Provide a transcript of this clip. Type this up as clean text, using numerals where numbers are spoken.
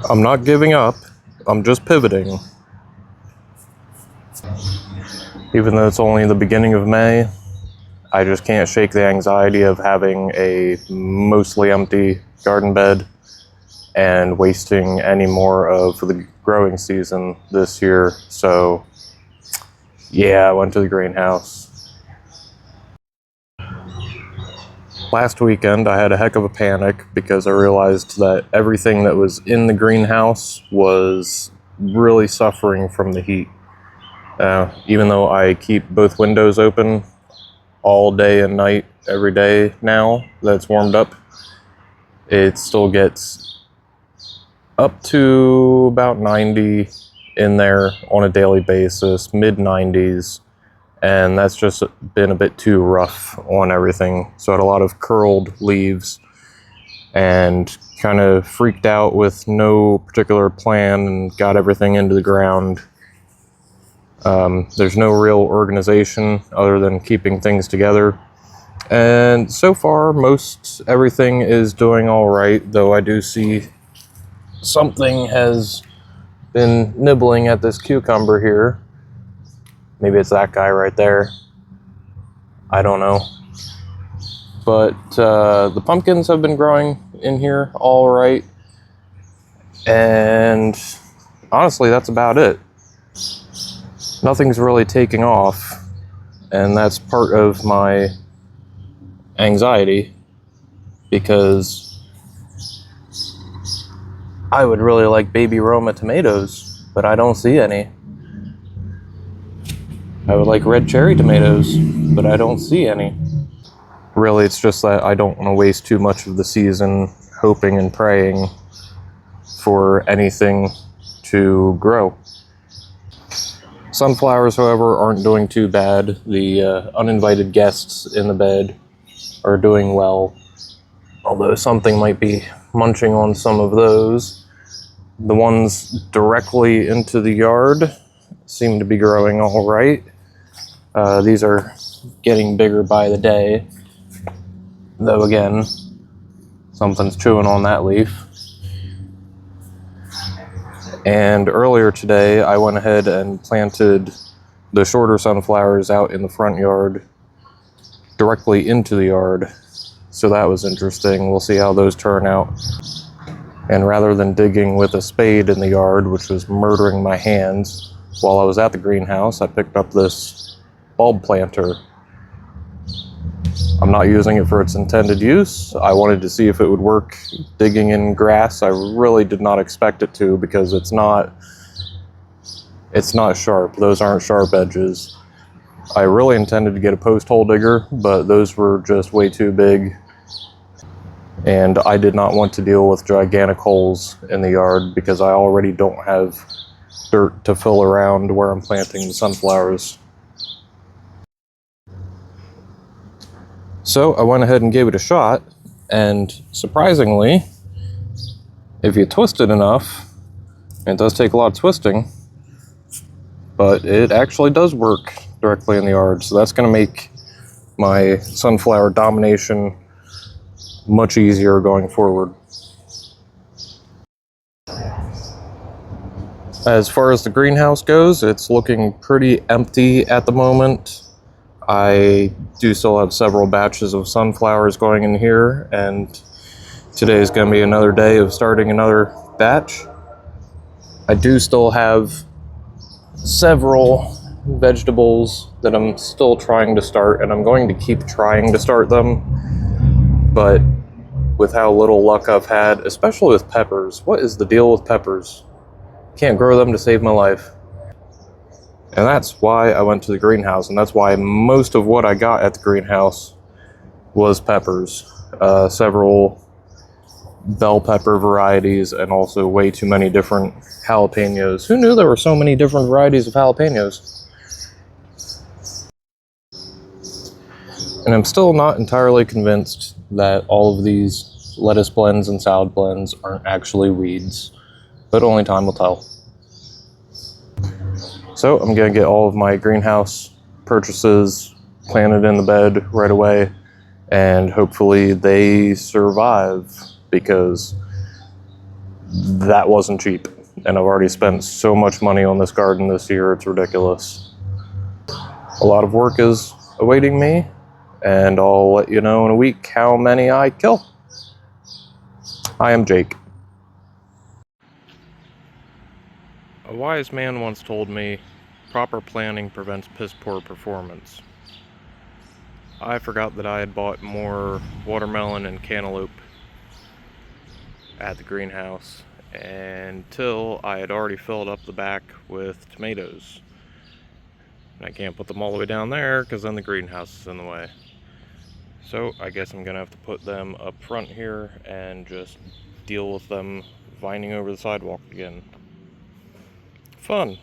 I'm not giving up, I'm just pivoting. Even though it's only the beginning of May, I just can't shake the anxiety of having a mostly empty garden bed and wasting any more of the growing season this year. So yeah, I went to the greenhouse. Last weekend I had a heck of a panic because I realized that everything that was in the greenhouse was really suffering from the heat. Even though I keep both windows open all day and night every day now that it's warmed up, it still gets up to about 90 in there on a daily basis, mid 90s, and that's just been a bit too rough on everything. So I had a lot of curled leaves and kind of freaked out with no particular plan and got everything into the ground. There's no real organization other than keeping things together. And so far, most everything is doing all right, though I do see something has been nibbling at this cucumber here. Maybe it's that guy right there. I don't know. But the pumpkins have been growing in here all right. And honestly, that's about it. Nothing's really taking off, and that's part of my anxiety, because I would really like baby Roma tomatoes, but I don't see any. I would like red cherry tomatoes, but I don't see any. Really, it's just that I don't want to waste too much of the season hoping and praying for anything to grow. Sunflowers, however, aren't doing too bad. The uninvited guests in the bed are doing well, although something might be munching on some of those. The ones directly into the yard seem to be growing all right. These are getting bigger by the day, though again, something's chewing on that leaf. And earlier today, I went ahead and planted the shorter sunflowers out in the front yard, directly into the yard. So that was interesting. We'll see how those turn out. And rather than digging with a spade in the yard, which was murdering my hands, while I was at the greenhouse, I picked up this bulb planter. I'm not using it for its intended use. I wanted to see if it would work digging in grass. I really did not expect it to, because it's not sharp. Those aren't sharp edges. I really intended to get a post hole digger, but those were just way too big. And I did not want to deal with gigantic holes in the yard, because I already don't have dirt to fill around where I'm planting the sunflowers. So I went ahead and gave it a shot, and surprisingly, if you twist it enough, it does take a lot of twisting, but it actually does work directly in the yard. So that's going to make my sunflower domination much easier going forward. As far as the greenhouse goes, it's looking pretty empty at the moment. I do still have several batches of sunflowers going in here, and today is going to be another day of starting another batch. I do still have several vegetables that I'm still trying to start, and I'm going to keep trying to start them, but with how little luck I've had, especially with peppers. What is the deal with peppers? Can't grow them to save my life. And that's why I went to the greenhouse, and that's why most of what I got at the greenhouse was peppers. Several bell pepper varieties, and also way too many different jalapenos. Who knew there were so many different varieties of jalapenos? And I'm still not entirely convinced that all of these lettuce blends and salad blends aren't actually weeds, but only time will tell. So I'm going to get all of my greenhouse purchases planted in the bed right away, and hopefully they survive, because that wasn't cheap. And I've already spent so much money on this garden this year, it's ridiculous. A lot of work is awaiting me, and I'll let you know in a week how many I kill. I am Jake. A wise man once told me, proper planning prevents piss poor performance. I forgot that I had bought more watermelon and cantaloupe at the greenhouse until I had already filled up the back with tomatoes. And I can't put them all the way down there because then the greenhouse is in the way. So I guess I'm gonna have to put them up front here and just deal with them vining over the sidewalk again. Fun.